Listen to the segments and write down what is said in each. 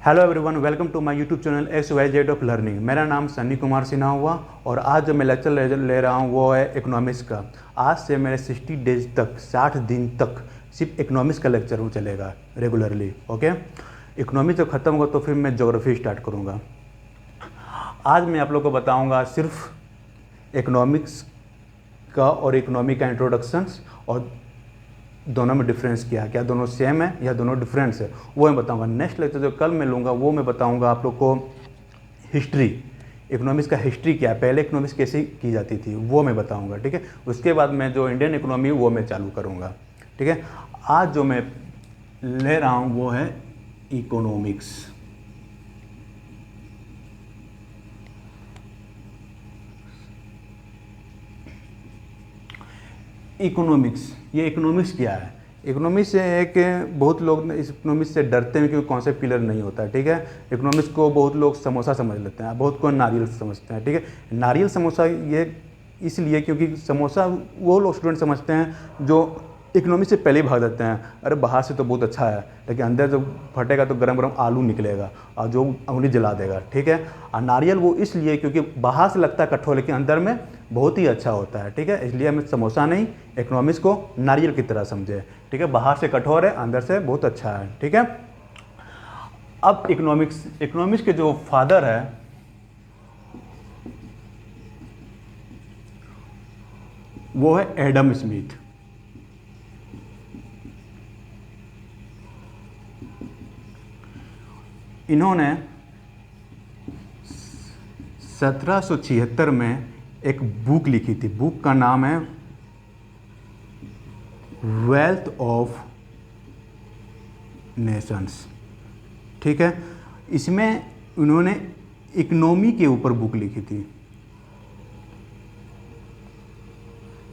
Hello everyone, welcome to my YouTube channel XYZ of learning. मेरा नाम सन्नी कुमार सिन्हा हुआ और आज जो मैं लेक्चर ले रहा हूँ वो है इकोनॉमिक्स का। आज से मेरे 60 डेज तक 60 दिन तक सिर्फ इकोनॉमिक्स का लेक्चर हो चलेगा रेगुलरली। ओके, इकोनॉमिक्स जब ख़त्म होगा तो फिर मैं ज्योग्राफी स्टार्ट करूँगा। आज मैं आप लोग को बताऊँगा सिर्फ इकोनॉमिक्स का और इकोनॉमी का इंट्रोडक्शंस और दोनों में डिफरेंस क्या है, क्या दोनों सेम है या दोनों डिफरेंस है, वो मैं बताऊंगा। नेक्स्ट लेक्चर जो कल मैं लूँगा वो मैं बताऊंगा आप लोग को हिस्ट्री, इकोनॉमिक्स का हिस्ट्री क्या है, पहले इकोनॉमिक्स कैसे की जाती थी वो मैं बताऊंगा। ठीक है, उसके बाद मैं जो इंडियन इकोनॉमी वो मैं चालू करूँगा। ठीक है, आज जो मैं ले रहा हूँ वो है इकोनॉमिक्स। इकोनॉमिक्स, ये इकोनॉमिक्स क्या है? इकोनॉमिक्स से एक बहुत लोग इस इकोनॉमिक्स से डरते हैं क्योंकि कॉन्सेप्ट क्लियर नहीं होता है। ठीक है, इकोनॉमिक्स को बहुत लोग समोसा समझ लेते हैं, बहुत को नारियल समझते हैं। ठीक है, नारियल समोसा ये इसलिए क्योंकि समोसा वो लोग स्टूडेंट समझते हैं जो इकोनॉमिक्स से पहले ही भाग जाते हैं, अरे बाहर से तो बहुत अच्छा है लेकिन अंदर जब फटेगा तो गरम गरम आलू निकलेगा और जो उंगली जला देगा। ठीक है, और नारियल वो इसलिए क्योंकि बाहर से लगता है कठोर लेकिन अंदर में बहुत ही अच्छा होता है। ठीक है, इसलिए हमें समोसा नहीं, इकोनॉमिक्स को नारियल की तरह समझे। ठीक है, बाहर से कठोर है, अंदर से बहुत अच्छा है। ठीक है, अब इकोनॉमिक्स के जो फादर है वो है एडम स्मिथ। इन्होंने 1776 में एक बुक लिखी थी। बुक का नाम है वेल्थ ऑफ नेशंस। ठीक है, इसमें उन्होंने इकोनॉमी के ऊपर बुक लिखी थी,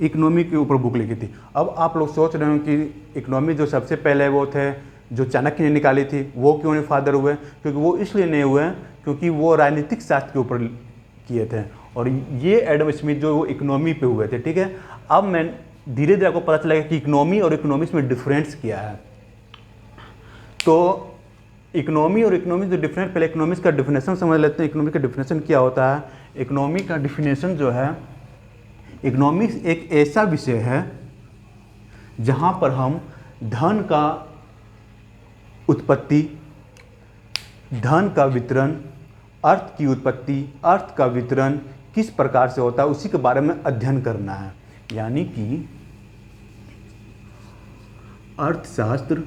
इकोनॉमी के ऊपर बुक लिखी थी। अब आप लोग सोच रहे हो कि इकोनॉमी जो सबसे पहले वो थे जो चाणक्य ने निकाली थी वो क्यों नहीं फादर हुए? क्योंकि वो इसलिए नहीं हुए क्योंकि वो राजनीतिक शास्त्र के ऊपर किए थे और ये एडम स्मिथ जो वो इकोनॉमी पे हुए थे। ठीक है, अब मैं धीरे धीरे आपको पता चलेगा कि इकोनॉमी और इकोनॉमिक्स में डिफरेंस क्या है। तो इकोनॉमी और इकोनॉमिक्स जो डिफरेंस, पहले इकोनॉमिक्स का डिफिनेशन समझ लेते हैं। इकोनॉमिक्स का डिफिनेशन क्या होता है? इकोनॉमी का डिफिनेशन जो है, इकोनॉमिक्स एक ऐसा विषय है जहाँ पर हम धन का उत्पत्ति, धन का वितरण, अर्थ की उत्पत्ति, अर्थ का वितरण किस प्रकार से होता है उसी के बारे में अध्ययन करना है। यानी कि अर्थशास्त्र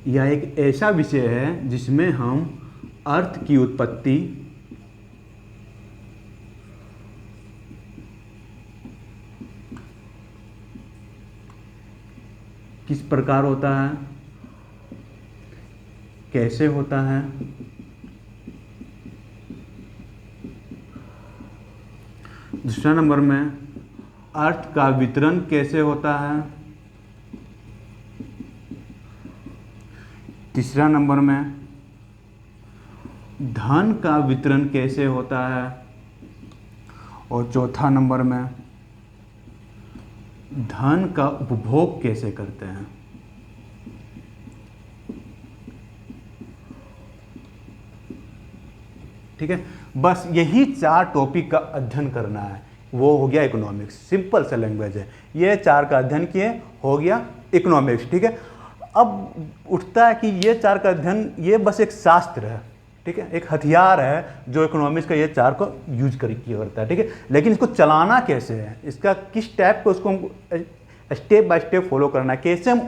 यह एक ऐसा विषय है जिसमें हम अर्थ की उत्पत्ति, किस प्रकार होता है, कैसे होता है, दूसरा नंबर में अर्थ का वितरण कैसे होता है, तीसरा नंबर में धन का वितरण कैसे होता है और चौथा नंबर में धन का उपभोग कैसे करते हैं। ठीक है, बस यही 4 टॉपिक का अध्ययन करना है, वो हो गया इकोनॉमिक्स। सिंपल सा लैंग्वेज है, ये 4 का अध्ययन किए हो गया इकोनॉमिक्स। ठीक है, अब उठता है कि ये 4 का अध्ययन ये बस एक शास्त्र है। ठीक है, एक हथियार है जो इकोनॉमिक्स का ये 4 को यूज किया करता है। ठीक है, लेकिन इसको चलाना कैसे है, इसका किस टाइप को उसको स्टेप बाय स्टेप फॉलो करना है, कैसे हम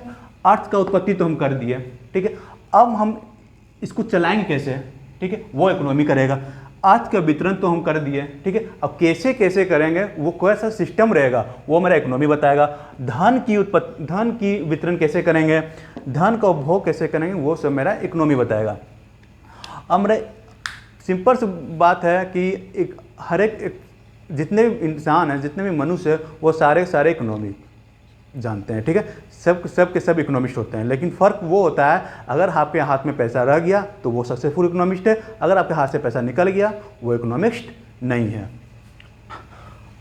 अर्थ का उत्पत्ति तो हम कर दिए। ठीक है, अब हम इसको चलाएंगे कैसे? ठीक है, वो इकोनॉमी करेगा। अर्थ का वितरण तो हम कर दिए। ठीक है, अब कैसे कैसे करेंगे, वो कैसा सिस्टम रहेगा वो मेरा इकोनॉमी बताएगा। धन की वितरण कैसे करेंगे, धन का उपभोग कैसे करेंगे, वो सब मेरा इकोनॉमी बताएगा। अब मेरा सिंपल सी बात है कि हर एक जितने भी इंसान हैं, जितने भी मनुष्य हैं, वो सारे इकोनॉमी जानते हैं। ठीक है, सब के सब इकोनॉमिस्ट होते हैं, लेकिन फ़र्क वो होता है अगर आपके हाथ में पैसा रह गया तो वो सक्सेसफुल इकोनॉमिस्ट है, अगर आपके हाथ से पैसा निकल गया वो इकोनॉमिस्ट नहीं है।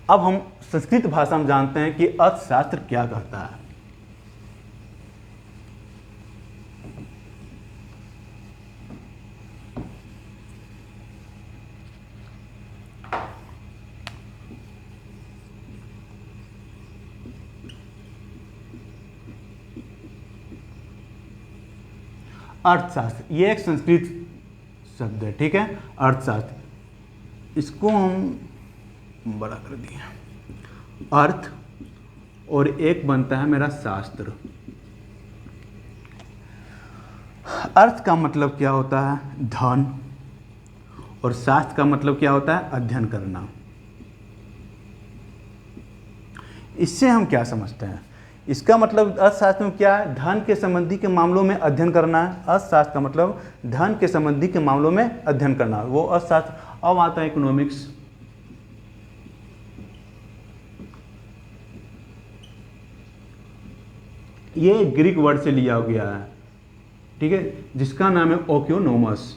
अब हम संस्कृत भाषा में जानते हैं कि अर्थशास्त्र क्या कहता है। अर्थशास्त्र, ये एक संस्कृत शब्द है, ठीक है, अर्थशास्त्र। इसको हम बड़ा कर दिए, अर्थ और एक बनता है मेरा शास्त्र। अर्थ का मतलब क्या होता है? धन, और शास्त्र का मतलब क्या होता है? अध्ययन करना। इससे हम क्या समझते हैं? इसका मतलब अर्थशास्त्र में क्या है? धन के संबंधी के मामलों में अध्ययन करना है। अर्थशास्त्र का मतलब धन के संबंधी के मामलों में अध्ययन करना, वो अर्थशास्त्र। अब आता है इकोनॉमिक्स। ये ग्रीक वर्ड से लिया गया है, ठीक है, जिसका नाम है ओक्योनोमस।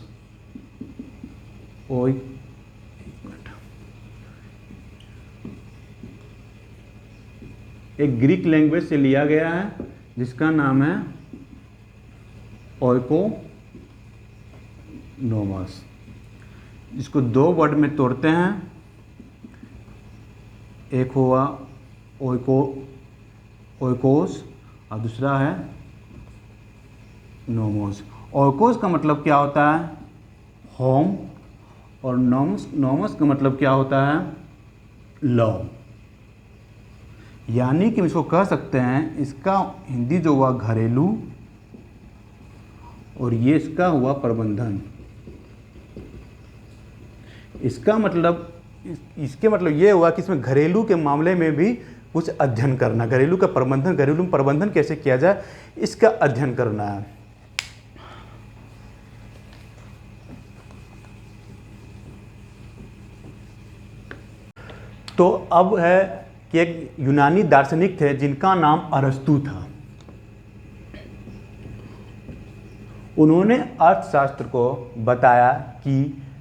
एक ग्रीक लैंग्वेज से लिया गया है जिसका नाम है ओइकोनोमस। इसको दो वर्ड में तोड़ते हैं, एक हुआ ओइकोस और दूसरा है नोमोस। ओइकोस का मतलब क्या होता है? होम, और नोमस का मतलब क्या होता है? लव। यानी कि इसको कह सकते हैं, इसका हिंदी जो हुआ घरेलू, और ये इसका हुआ प्रबंधन। इसका मतलब, इसके मतलब ये हुआ कि इसमें घरेलू के मामले में भी कुछ अध्ययन करना, घरेलू का प्रबंधन, घरेलू में प्रबंधन कैसे किया जाए, इसका अध्ययन करना है। तो अब है कि एक यूनानी दार्शनिक थे जिनका नाम अरस्तु था। उन्होंने अर्थशास्त्र को बताया कि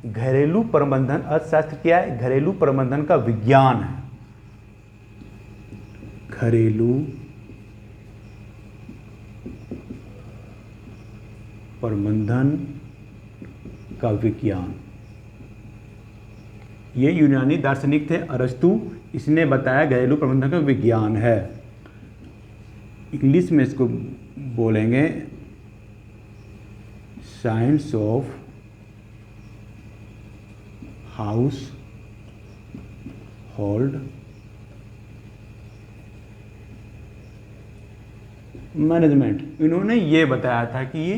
घरेलू प्रबंधन, अर्थशास्त्र क्या है? घरेलू प्रबंधन का विज्ञान है। घरेलू प्रबंधन का विज्ञान। ये यूनानी दार्शनिक थे अरस्तु, इसने बताया घरेलू प्रबंधन का विज्ञान है। इंग्लिश में इसको बोलेंगे science of house hold management. इन्होंने ये बताया था कि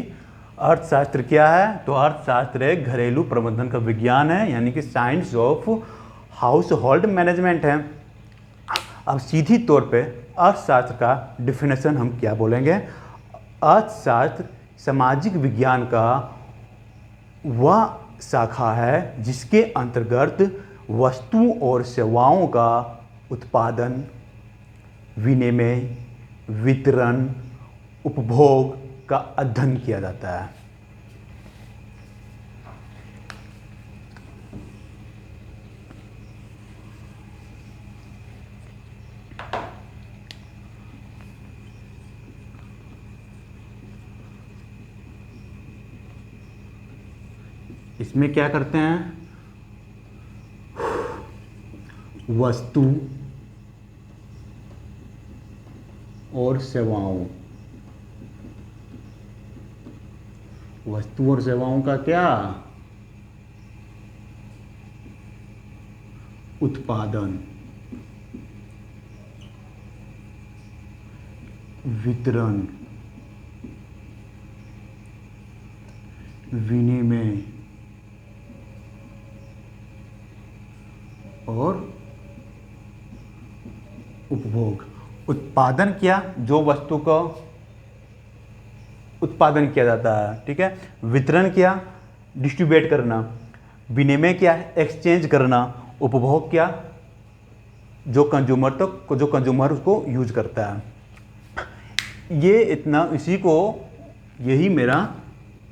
अर्थशास्त्र क्या है? तो अर्थशास्त्र एक घरेलू प्रबंधन का विज्ञान है, यानी कि science of house hold management है। अब सीधी तौर पे अर्थशास्त्र का डिफिनेशन हम क्या बोलेंगे? अर्थशास्त्र सामाजिक विज्ञान का वह शाखा है जिसके अंतर्गत वस्तुओं और सेवाओं का उत्पादन, विनिमय, वितरण, उपभोग का अध्ययन किया जाता है। इसमें क्या करते हैं? वस्तु और सेवाओं, वस्तु और सेवाओं का क्या? उत्पादन, वितरण, विनिमय और उपभोग। उत्पादन क्या? जो वस्तु का उत्पादन किया जाता है, ठीक है। वितरण क्या? डिस्ट्रीब्यूट करना। विनिमय क्या है? एक्सचेंज करना। उपभोग क्या? जो कंज्यूमर उसको यूज करता है। ये इतना, इसी को, यही मेरा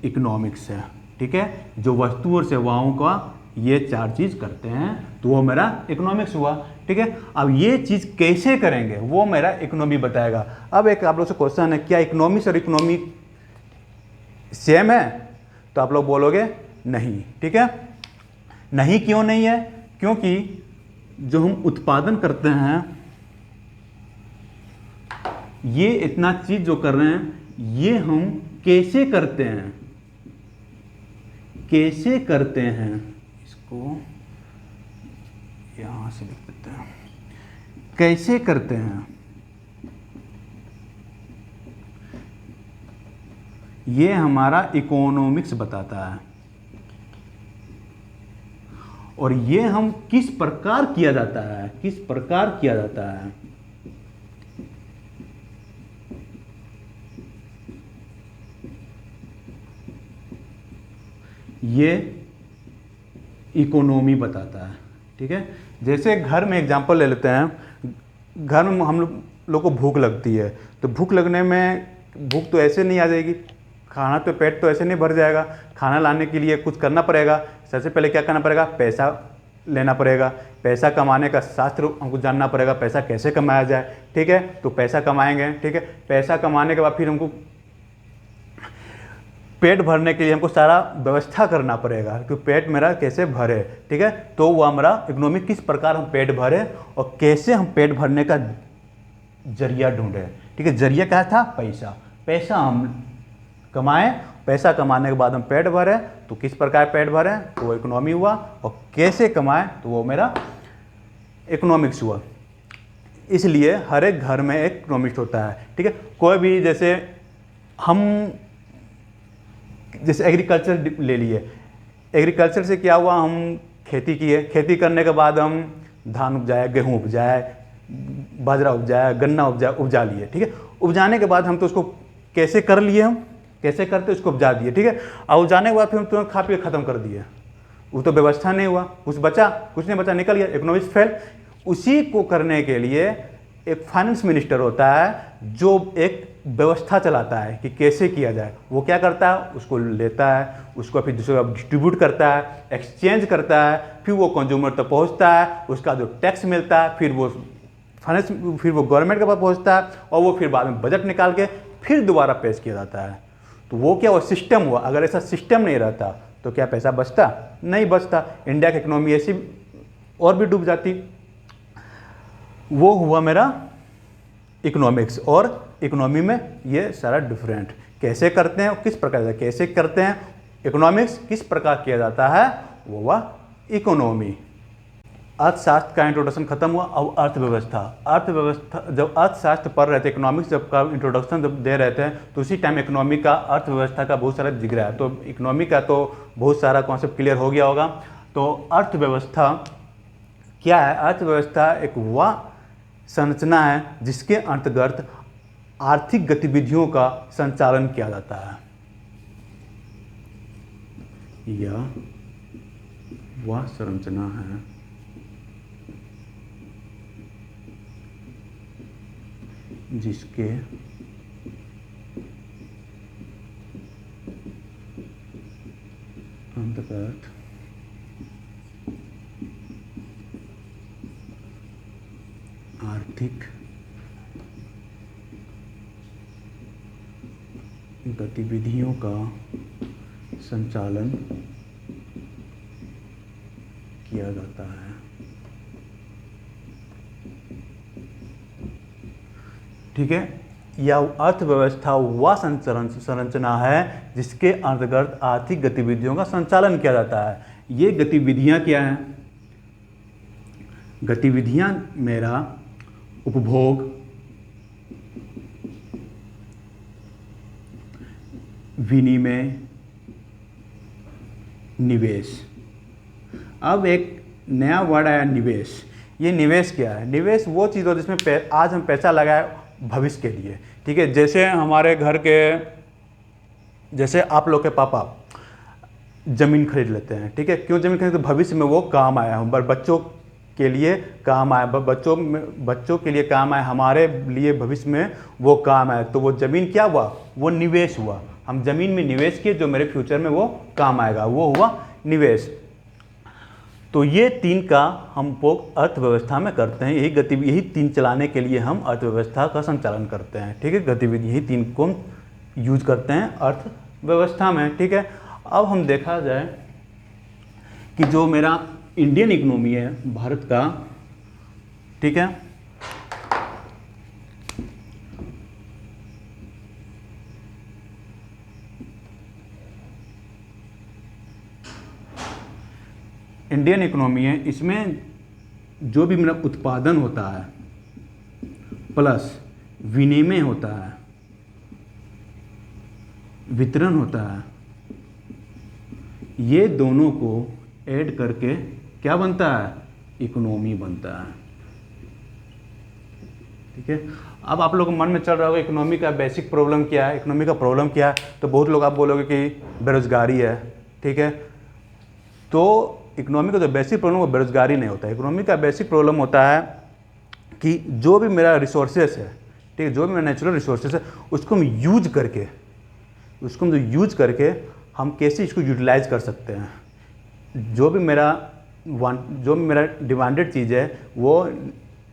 इकोनॉमिक्स है, ठीक है। जो वस्तु और सेवाओं का ये चार चीज करते हैं तो वो मेरा इकोनॉमिक्स हुआ, ठीक है। अब ये चीज कैसे करेंगे वो मेरा इकोनॉमी बताएगा। अब एक आप लोग से क्वेश्चन है, क्या इकोनॉमिक्स और इकोनॉमी सेम है? तो आप लोग बोलोगे नहीं, ठीक है। नहीं क्यों नहीं है? क्योंकि जो हम उत्पादन करते हैं, ये इतना चीज जो कर रहे हैं, ये हम कैसे करते हैं, कैसे करते हैं, इसको यहाँ से लिख देते हैं, कैसे करते हैं, ये हमारा इकोनॉमिक्स बताता है। और ये हम किस प्रकार किया जाता है, किस प्रकार किया जाता है, ये इकोनॉमी बताता है। ठीक है, जैसे घर में एग्जांपल ले लेते हैं, घर में हम लोग को भूख लगती है, तो भूख लगने में, भूख तो ऐसे नहीं आ जाएगी, खाना तो, पेट तो ऐसे नहीं भर जाएगा, खाना लाने के लिए कुछ करना पड़ेगा। सबसे पहले क्या करना पड़ेगा, पैसा लेना पड़ेगा, पैसा कमाने का शास्त्र हमको जानना पड़ेगा, पैसा कैसे कमाया जाए। ठीक है, तो पैसा कमाएंगे। ठीक है, पैसा कमाने के बाद फिर हमको पेट भरने के लिए हमको सारा व्यवस्था करना पड़ेगा कि पेट मेरा कैसे भरे। ठीक है, तो वो हमारा इकोनॉमिक, किस प्रकार हम पेट भरे और कैसे हम पेट भरने का जरिया ढूंढे। ठीक है, जरिया क्या था, पैसा। पैसा हम कमाएं, पैसा कमाने के बाद हम पेट भरे, तो किस प्रकार पेट भरे, तो वो इकोनॉमी हुआ। और कैसे कमाएं, तो वो मेरा इकोनॉमिक्स हुआ। इसलिए हर एक घर में एक इकोनॉमिस्ट होता है। ठीक है, कोई भी, जैसे हम, जैसे एग्रीकल्चर ले लिए, एग्रीकल्चर से क्या हुआ, हम खेती किए, खेती करने के बाद हम धान उपजाए, गेहूँ उपजाए, बाजरा उपजाया, गन्ना उपजा लिए। ठीक है, उपजाने के बाद हम तो उसको कैसे कर लिए, हम कैसे करते उसको उपजा दिए। ठीक है, और उपजाने के बाद फिर हम तुरंत खा पी के ख़त्म कर दिए, वो तो व्यवस्था नहीं हुआ, कुछ बचा, कुछ नहीं बचा, निकल गया, इकोनॉमिक्स फेल। उसी को करने के लिए एक फाइनेंस मिनिस्टर होता है जो एक व्यवस्था चलाता है कि कैसे किया जाए। वो क्या करता है, उसको लेता है, उसको फिर दूसरे को डिस्ट्रीब्यूट करता है, एक्सचेंज करता है, फिर वो कंज्यूमर तक पहुंचता है, उसका जो टैक्स मिलता है फिर वो फाइनेंस, फिर वो गवर्नमेंट के पास पहुंचता है, और वो फिर बाद में बजट निकाल के फिर दोबारा पेश किया जाता है। तो वो क्या, वो सिस्टम हुआ। अगर ऐसा सिस्टम नहीं रहता तो क्या पैसा बचता, नहीं बचता, इंडिया की इकोनॉमी ऐसी और भी डूब जाती। वो हुआ मेरा इकोनॉमिक्स। और इकोनॉमी में ये सारा डिफरेंट कैसे करते हैं और किस प्रकार से कैसे करते हैं, इकोनॉमिक्स किस प्रकार किया जाता है, वो हुआ इकोनॉमी। अर्थशास्त्र का इंट्रोडक्शन खत्म हुआ। अब अर्थव्यवस्था, अर्थव्यवस्था जब अर्थशास्त्र पढ़ रहे थे, इकोनॉमिक्स जब का इंट्रोडक्शन जब दे रहे थे, तो उसी टाइम इकोनॉमी का, अर्थव्यवस्था का बहुत सारा जिक्र है। तो इकोनॉमी का तो बहुत सारा कॉन्सेप्ट क्लियर हो गया होगा। तो अर्थव्यवस्था क्या है, अर्थव्यवस्था एक वह संरचना है जिसके अंतर्गत आर्थिक गतिविधियों का संचालन किया जाता है। यह वह संरचना है जिसके अंतर्गत आर्थिक गतिविधियों का संचालन किया जाता है। ठीक है, यह अर्थव्यवस्था वह संरचना है जिसके अंतर्गत आर्थिक गतिविधियों का संचालन किया जाता है। ये गतिविधियां क्या हैं, गतिविधियां मेरा उपभोग, विनिमय, निवेश। अब एक नया वर्ड आया, निवेश। ये निवेश क्या है, निवेश वो चीज़ हो जिसमें आज हम पैसा लगाए भविष्य के लिए। ठीक है, जैसे हमारे घर के, जैसे आप लोग के पापा ज़मीन खरीद लेते हैं। ठीक है, क्यों ज़मीन खरीदते, भविष्य में वो काम आया, बच्चों के लिए काम आया, बच्चों के लिए काम आया, हमारे लिए भविष्य में वो काम आया। तो वो ज़मीन क्या हुआ, वो निवेश हुआ। हम ज़मीन में निवेश किए जो मेरे फ्यूचर में वो काम आएगा, वो हुआ निवेश। तो ये तीन का हम लोग अर्थव्यवस्था में करते हैं। यही तीन चलाने के लिए हम अर्थव्यवस्था का संचालन करते हैं। ठीक है, गतिविधि यही तीन को यूज करते हैं अर्थव्यवस्था में। ठीक है, अब हम देखा जाए कि जो मेरा इंडियन इकोनॉमी है भारत का, ठीक है, इंडियन इकोनॉमी है, इसमें जो भी मेरा उत्पादन होता है प्लस विनिमय होता है, वितरण होता है, ये दोनों को ऐड करके क्या बनता है? इकोनॉमी बनता है। ठीक है, अब आप लोगों को मन में चल रहा होगा इकोनॉमी का बेसिक प्रॉब्लम क्या है, इकोनॉमी का प्रॉब्लम क्या है। तो बहुत लोग आप बोलोगे कि बेरोजगारी है। ठीक है, तो इकोनॉमी का जो बेसिक प्रॉब्लम वो बेरोजगारी नहीं होता है। इकोनॉमी का बेसिक प्रॉब्लम होता है कि जो भी मेरा रिसोर्सेस है, ठीक है, जो भी मेरा नेचुरल रिसोर्सेस है, उसको हम यूज करके हम कैसे इसको यूटिलाइज कर सकते हैं। जो भी मेरा डिमांडेड चीज़ है वो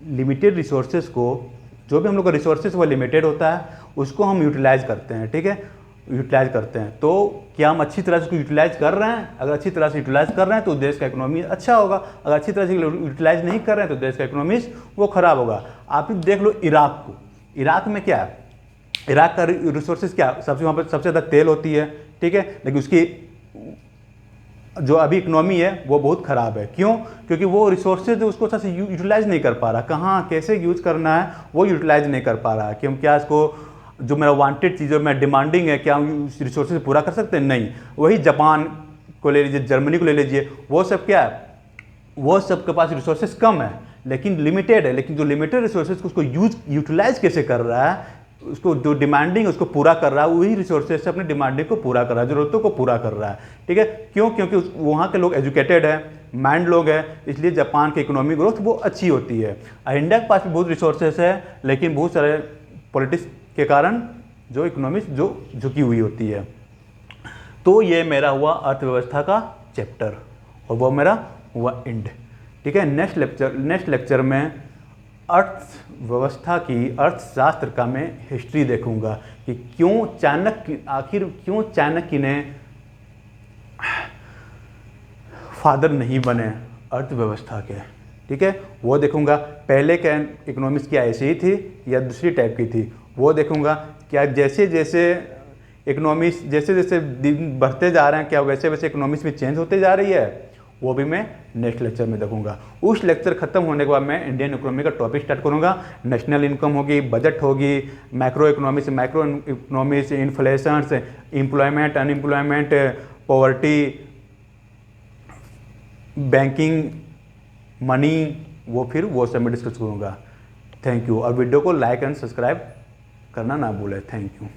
लिमिटेड रिसोर्सेज को, जो भी हम लोग का रिसोर्सेज वो लिमिटेड होता है, उसको हम यूटिलाइज करते हैं। ठीक है, यूटिलाइज करते हैं। तो क्या हम अच्छी तरह से उसको यूटिलाइज कर रहे हैं? अगर अच्छी तरह से यूटिलाइज कर रहे हैं तो देश का इकोनॉमी अच्छा होगा। अगर अच्छी तरह से यूटिलाइज नहीं कर रहे हैं तो देश का इकोनॉमी वो खराब होगा। आप ही देख लो इराक को, इराक में क्या है, इराक का रिसोर्सेज क्या, वहाँ पर सबसे ज़्यादा तेल होती है। ठीक है, लेकिन उसकी जो अभी इकोनॉमी है वो बहुत ख़राब है। क्यों? क्योंकि वो रिसोर्सेज उसको अच्छे से यूटिलाइज नहीं कर पा रहा। कहाँ कैसे यूज करना है वो यूटिलाइज नहीं कर पा रहा कि हम क्या इसको, जो मेरा वांटेड चीज़ है, मेरा डिमांडिंग है, क्या हम रिसोर्सेज पूरा कर सकते हैं? नहीं। वही जापान को ले लीजिए, जर्मनी को ले लीजिए, वो सब क्या है, वो सबके पास रिसोर्सेज कम है लेकिन लिमिटेड है। लेकिन जो लिमिटेड रिसोर्सेज को उसको यूटिलाइज कैसे कर रहा है, उसको जो डिमांडिंग है उसको पूरा कर रहा है, वही रिसोर्सेज से अपनी डिमांडिंग को पूरा कर रहा है, जरूरतों को पूरा कर रहा है। ठीक है, क्यों? क्योंकि वहाँ के लोग एजुकेटेड है, माइंड लोग हैं, इसलिए जापान की इकोनॉमिक ग्रोथ वो अच्छी होती है। इंडिया के पास भी बहुत रिसोर्सेज है लेकिन बहुत सारे पॉलिटिक्स के कारण जो इकोनॉमी जो झुकी हुई होती है। तो ये मेरा हुआ अर्थव्यवस्था का चैप्टर और वो मेरा हुआ एंड। ठीक है, नेक्स्ट लेक्चर में अर्थव्यवस्था की, अर्थशास्त्र का मैं हिस्ट्री देखूंगा कि आखिर क्यों चाणक्य ने फादर नहीं बने अर्थव्यवस्था के। ठीक है, वो देखूंगा। पहले क्या इकोनॉमिक्स क्या ऐसी ही थी या दूसरी टाइप की थी, वो देखूंगा। क्या जैसे जैसे इकोनॉमिक्स जैसे जैसे दिन बढ़ते जा रहे हैं, क्या वैसे वैसे इकोनॉमिक्स भी चेंज होते जा रही है, वो भी मैं नेक्स्ट लेक्चर में देखूंगा। उस लेक्चर खत्म होने के बाद मैं इंडियन इकोनॉमी का टॉपिक स्टार्ट करूंगा। नेशनल इनकम होगी, बजट होगी, macro economics, inflation, employment, unemployment, poverty, banking, money, वो सब मैं डिस्कस करूँगा। Thank you. और वीडियो को लाइक एंड सब्सक्राइब करना ना भूलें। Thank you.